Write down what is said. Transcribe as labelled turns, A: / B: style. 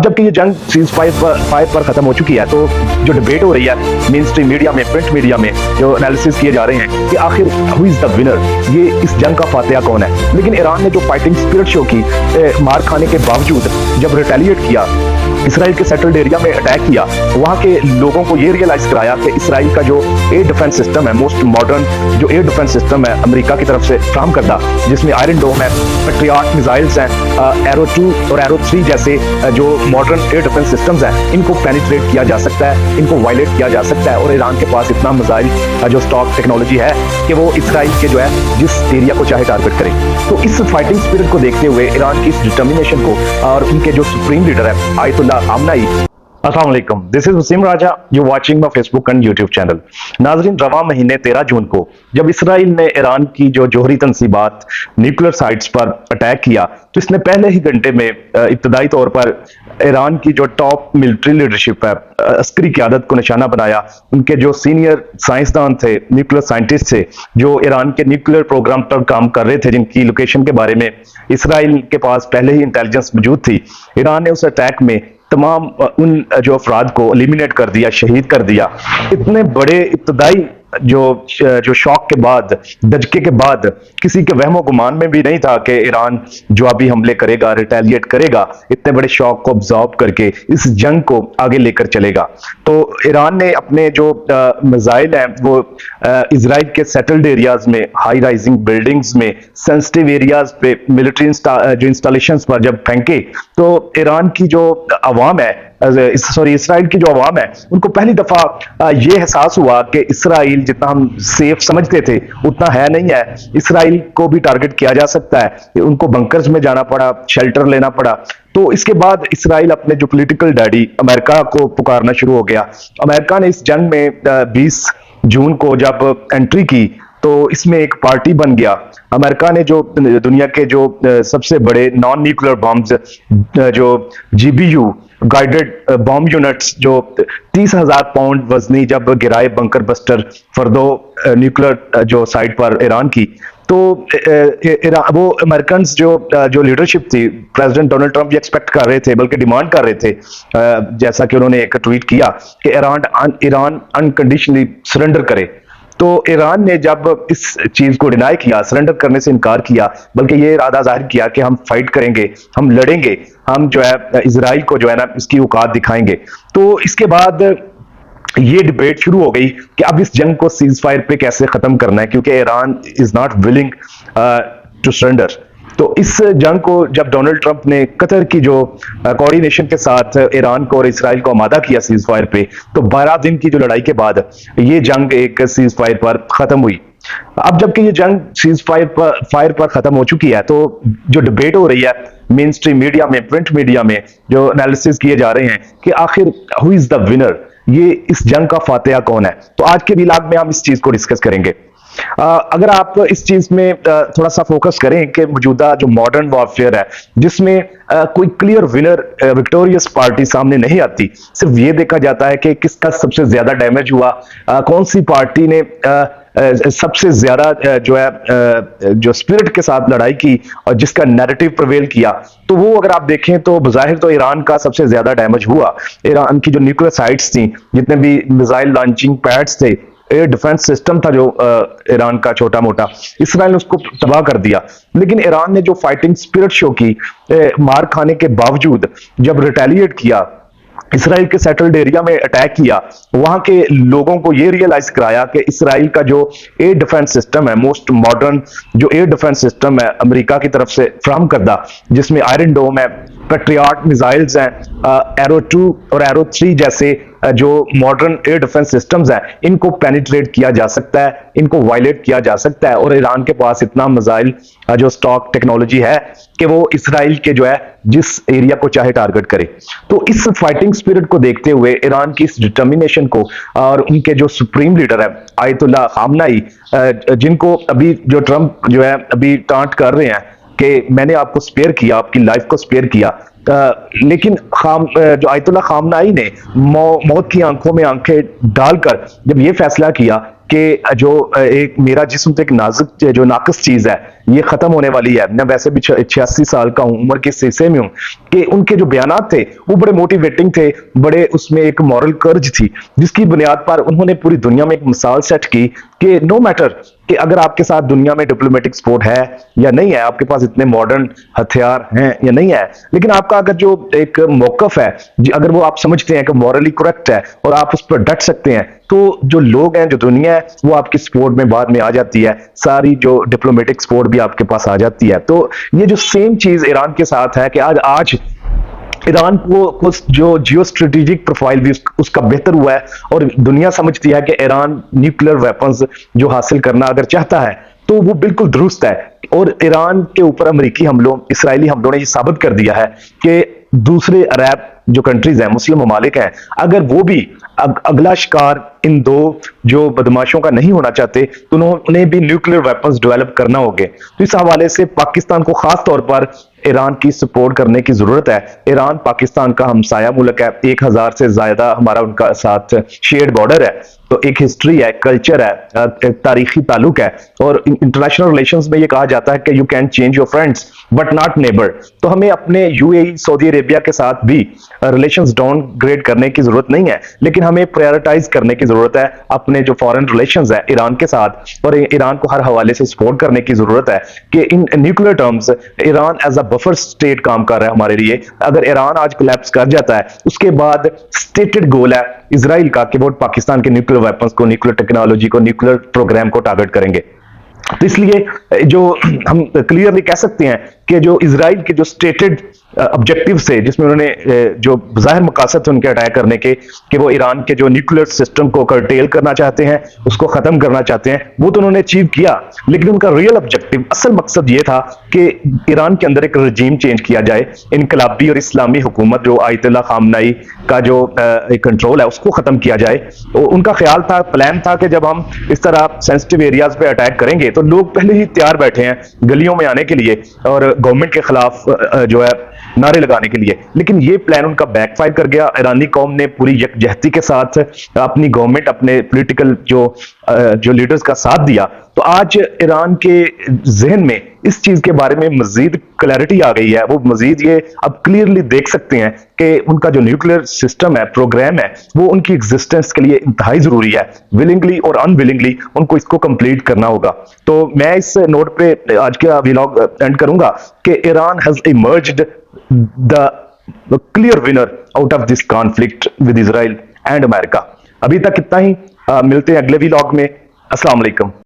A: जबकि ये जंग सीज फायर पर खत्म हो चुकी है, तो जो डिबेट हो रही है मेन स्ट्रीम मीडिया में, प्रिंट मीडिया में जो एनालिसिस किए जा रहे हैं कि आखिर हु इज द विनर, ये इस जंग का फातिहा कौन है। लेकिन ईरान ने जो फाइटिंग स्पिरिट शो की, मार खाने के बावजूद जब रिटेलिएट किया, इसराइल के सेटल्ड एरिया में अटैक किया, वहाँ के लोगों को ये रियलाइज कराया कि इसराइल का जो एयर डिफेंस सिस्टम है, मोस्ट मॉडर्न जो एयर डिफेंस सिस्टम है अमेरिका की तरफ से फ्राहम करदा, जिसमें आयरन डोम है, पैट्रियट मिसाइल्स हैं, एरो 2 और एरो 3 जैसे जो मॉडर्न एयर डिफेंस सिस्टम्स हैं, इनको पेनिट्रेट किया जा सकता है, इनको वायलेट किया जा सकता है। और ईरान के पास इतना मिसाइल जो स्टॉक टेक्नोलॉजी है कि वो इसराइल के जो है जिस एरिया को चाहे टारगेट करे। तो इस फाइटिंग स्पिरिट को देखते हुए ईरान की इस डिटर्मिनेशन को और उनके जो सुप्रीम लीडर है आयतुल्ला खामनेई, अस्सलाम वालेकुम, this is Wasim Raja, you watching my Facebook and YouTube channel. नाजरीन, रवा महीने 13 जून को जब इसराइल ने ईरान की जो जोहरी तनसीबात न्यूक्लियर साइट्स पर अटैक किया, तो इसने पहले ही घंटे में इब्तदाई तौर पर ईरान की जो टॉप मिलिट्री लीडरशिप है, अस्करी क़यादत को निशाना बनाया। उनके जो सीनियर साइंसदान थे, न्यूक्लियर साइंटिस्ट थे, जो ईरान के न्यूक्लियर प्रोग्राम पर काम कर रहे थे, जिनकी लोकेशन के बारे में इसराइल के पास पहले ही इंटेलिजेंस मौजूद थी, ईरान ने उस अटैक में तमाम उन जो अफराद को एलिमिनेट कर दिया, शहीद कर दिया। इतने बड़े इब्तदाई जो शौक के बाद, दजके के बाद, किसी के वहमो गुमान में भी नहीं था कि ईरान जवाबी हमले करेगा, रिटेलिएट करेगा, इतने बड़े शौक को ऑब्जॉर्व करके इस जंग को आगे लेकर चलेगा। तो ईरान ने अपने जो मिसाइल हैं वो इजराइल के सेटल्ड एरियाज में, हाई राइजिंग बिल्डिंग्स में, सेंसिटिव एरियाज पे, मिलिट्री जो इंस्टॉलेशंस पर जब फेंके, तो ईरान की जो अवाम है, इसराइल की जो अवाम है, उनको पहली दफा ये एहसास हुआ कि इसराइल जितना हम सेफ समझते थे उतना है नहीं है। इसराइल को भी टारगेट किया जा सकता है, उनको बंकर्स में जाना पड़ा, शेल्टर लेना पड़ा। तो इसके बाद इसराइल अपने जो पॉलिटिकल डैडी अमेरिका को पुकारना शुरू हो गया। अमेरिका ने इस जंग में 20 जून को जब एंट्री की, तो इसमें एक पार्टी बन गया। अमेरिका ने जो दुनिया के जो सबसे बड़े नॉन न्यूक्लियर बॉम्ब्स, जो GBU गाइडेड बॉम्ब यूनिट्स, जो 30,000 पाउंड वजनी जब गिराए बंकर बस्टर फर्दो न्यूक्लियर जो साइट पर ईरान की, तो वो अमेरिकन जो लीडरशिप थी, प्रेसिडेंट डोनाल्ड ट्रंप भी एक्सपेक्ट कर रहे थे, बल्कि डिमांड कर रहे थे, जैसा कि उन्होंने एक ट्वीट किया कि ईरान अनकंडीशनली सरेंडर करे। तो ईरान ने जब इस चीज को डिनाई किया, सरेंडर करने से इनकार किया, बल्कि ये इरादा जाहिर किया कि हम फाइट करेंगे, हम लड़ेंगे, हम जो है इजराइल को जो है ना इसकी औकात दिखाएंगे। तो इसके बाद ये डिबेट शुरू हो गई कि अब इस जंग को सीज फायर पे कैसे खत्म करना है, क्योंकि Iran is not willing to surrender. तो इस जंग को जब डोनाल्ड ट्रंप ने कतर की जो कोऑर्डिनेशन के साथ ईरान को और इसराइल को आमादा किया सीज फायर पे, तो 12 दिन की जो लड़ाई के बाद ये जंग एक सीज फायर पर खत्म हुई। अब जबकि ये जंग सीज फायर पर खत्म हो चुकी है, तो जो डिबेट हो रही है मेन स्ट्रीम मीडिया में, प्रिंट मीडिया में जो एनालिसिस किए जा रहे हैं कि आखिर हु इज द विनर, ये इस जंग का फातिहा कौन है। तो आज के व्लॉग में हम इस चीज को डिस्कस करेंगे। अगर आप इस चीज में थोड़ा सा फोकस करें कि मौजूदा जो मॉडर्न वॉरफेयर है, जिसमें कोई क्लियर विनर, विक्टोरियस पार्टी सामने नहीं आती, सिर्फ ये देखा जाता है कि किसका सबसे ज्यादा डैमेज हुआ, कौन सी पार्टी ने सबसे ज्यादा जो है जो स्पिरिट के साथ लड़ाई की और जिसका नैरेटिव प्रिवेल किया। तो वो अगर आप देखें तो बज़ाहिर तो ईरान का सबसे ज्यादा डैमेज हुआ। ईरान की जो न्यूक्लियर साइट्स थी, जितने भी मिसाइल लॉन्चिंग पैड्स थे, एयर डिफेंस सिस्टम था जो ईरान का छोटा मोटा, इसराइल ने उसको तबाह कर दिया। लेकिन ईरान ने जो फाइटिंग स्पिरिट शो की, मार खाने के बावजूद जब रिटेलिएट किया, इसराइल के सेटल्ड एरिया में अटैक किया, वहां के लोगों को यह रियलाइज कराया कि इसराइल का जो एयर डिफेंस सिस्टम है, मोस्ट मॉडर्न जो एयर डिफेंस सिस्टम है अमेरिका की तरफ से फ्राहम करदा, जिसमें आयरन डोम है, पैट्रियट मिसाइल्स हैं, एरो 2 और एरो 3 जैसे जो मॉडर्न एयर डिफेंस सिस्टम्स हैं, इनको पेनिट्रेट किया जा सकता है, इनको वायलेट किया जा सकता है। और ईरान के पास इतना मिसाइल जो स्टॉक टेक्नोलॉजी है कि वो इसराइल के जो है जिस एरिया को चाहे टारगेट करे। तो इस फाइटिंग स्पिरिट को देखते हुए ईरान की इस डिटर्मिनेशन को और उनके जो सुप्रीम लीडर है आयतुल्ला खामनेई, जिनको अभी जो ट्रंप जो है अभी टांट कर रहे हैं कि मैंने आपको स्पेयर किया, आपकी लाइफ को स्पेयर किया, लेकिन जो आयतुल्ला खामनेई ने मौत की आंखों में आंखें डालकर जब ये फैसला किया کہ جو ایک میرا جسم تو ایک نازک جو ناقص چیز ہے یہ ختم ہونے والی ہے. میں ویسے بھی 86 سال کا ہوں, عمر کے اس حصے میں ہوں, کہ ان کے جو بیانات تھے وہ بڑے موٹیویٹنگ تھے, بڑے اس میں ایک مورل کرج تھی جس کی بنیاد پر انہوں نے پوری دنیا میں ایک مثال سیٹ کی کہ نو میٹر کہ اگر آپ کے ساتھ دنیا میں ڈپلومیٹک سپورٹ ہے یا نہیں ہے, آپ کے پاس اتنے ماڈرن ہتھیار ہیں یا نہیں ہے, لیکن آپ کا اگر جو ایک موقف ہے اگر وہ آپ سمجھتے ہیں کہ مورلی کریکٹ ہے اور آپ اس پر ڈٹ سکتے ہیں, تو جو لوگ ہیں, جو دنیا ہے, وہ آپ کی سپورٹ میں بعد میں آ جاتی ہے, ساری جو ڈپلومیٹک سپورٹ بھی آپ کے پاس آ جاتی ہے. تو یہ جو سیم چیز ایران کے ساتھ ہے کہ آج ایران کو جو جیو اسٹریٹجک پروفائل بھی اس کا بہتر ہوا ہے, اور دنیا سمجھتی ہے کہ ایران نیوکلیر ویپنز جو حاصل کرنا اگر چاہتا ہے تو وہ بالکل درست ہے. اور ایران کے اوپر امریکی حملوں, اسرائیلی حملوں نے یہ ثابت کر دیا ہے کہ دوسرے عرب جو کنٹریز ہیں, مسلم ممالک ہیں, اگر وہ بھی اگلا شکار ان دو جو بدماشوں کا نہیں ہونا چاہتے تو انہیں بھی نیوکلیر ویپنز ڈیولپ کرنا ہوگے. تو اس حوالے سے پاکستان کو خاص طور پر ایران کی سپورٹ کرنے کی ضرورت ہے. ایران پاکستان کا ہمسایہ ملک ہے, 1000 سے زیادہ ہمارا ان کا ساتھ شیئرڈ بارڈر ہے, تو ایک ہسٹری ہے, کلچر ہے, ایک تاریخی تعلق ہے, اور انٹرنیشنل ریلیشنز میں یہ کہا جاتا ہے کہ you can change your friends but not neighbour. تو ہمیں اپنے UAE سعودی عربیہ کے ساتھ بھی ریلیشنز ڈاؤن گریڈ کرنے کی ضرورت نہیں ہے, لیکن ہمیں پرائیورٹائز کرنے کی ضرورت ہے اپنے جو فارن ریلیشنز ہیں ایران کے ساتھ, اور ایران کو ہر حوالے سے سپورٹ کرنے کی ضرورت ہے کہ in nuclear terms Iran as a buffer state کام کر رہا ہے ہمارے لیے. اگر ایران آج کولیپس کر جاتا ہے, اس کے بعد سٹیٹڈ گول ہے اسرائیل کا کہ وہ پاکستان کے نیوکلیر ویپنز کو, نیوکلیر ٹیکنالوجی کو, نیوکلیر پروگرام کو ٹارگٹ کریں گے. تو اس لیے جو ہم کلیئرلی کہہ سکتے ہیں کہ جو اسرائیل کے جو سٹیٹڈ آبجیکٹیو سے, جس میں انہوں نے جو ظاہر مقاصد ان کے اٹیک کرنے کے کہ وہ ایران کے جو نیوکلیر سسٹم کو کرٹیل کرنا چاہتے ہیں, اس کو ختم کرنا چاہتے ہیں, وہ تو انہوں نے اچیو کیا, لیکن ان کا ریئل آبجیکٹیو, اصل مقصد یہ تھا کہ ایران کے اندر ایک رجیم چینج کیا جائے, انقلابی اور اسلامی حکومت جو آیت اللہ خامنائی کا جو کنٹرول ہے اس کو ختم کیا جائے. ان کا خیال تھا, پلان تھا کہ جب ہم اس طرح سینسٹیو ایریاز پہ اٹیک کریں گے تو لوگ پہلے ہی تیار بیٹھے ہیں گلیوں میں آنے کے لیے اور گورنمنٹ کے خلاف جو ہے نعرے لگانے کے لیے. لیکن یہ پلان ان کا بیک فائر کر گیا. ایرانی قوم نے پوری یکجہتی کے ساتھ اپنی گورنمنٹ, اپنے پولیٹیکل جو لیڈرز کا ساتھ دیا. تو آج ایران کے ذہن میں اس چیز کے بارے میں مزید کلیئرٹی آ گئی ہے, وہ مزید یہ اب کلیئرلی دیکھ سکتے ہیں کہ ان کا جو نیوکلیر سسٹم ہے, پروگرام ہے, وہ ان کی ایگزسٹنس کے لیے انتہائی ضروری ہے. ولنگلی اور ان ولنگلی ان کو اس کو کمپلیٹ کرنا ہوگا. تو میں اس نوٹ پہ آج کا ویلاگ اینڈ کروں گا کہ Iran has emerged the clear winner out of this conflict with Israel and America. ابھی تک اتنا ہی, ملتے ہیں اگلے ویلاگ میں. السلام علیکم.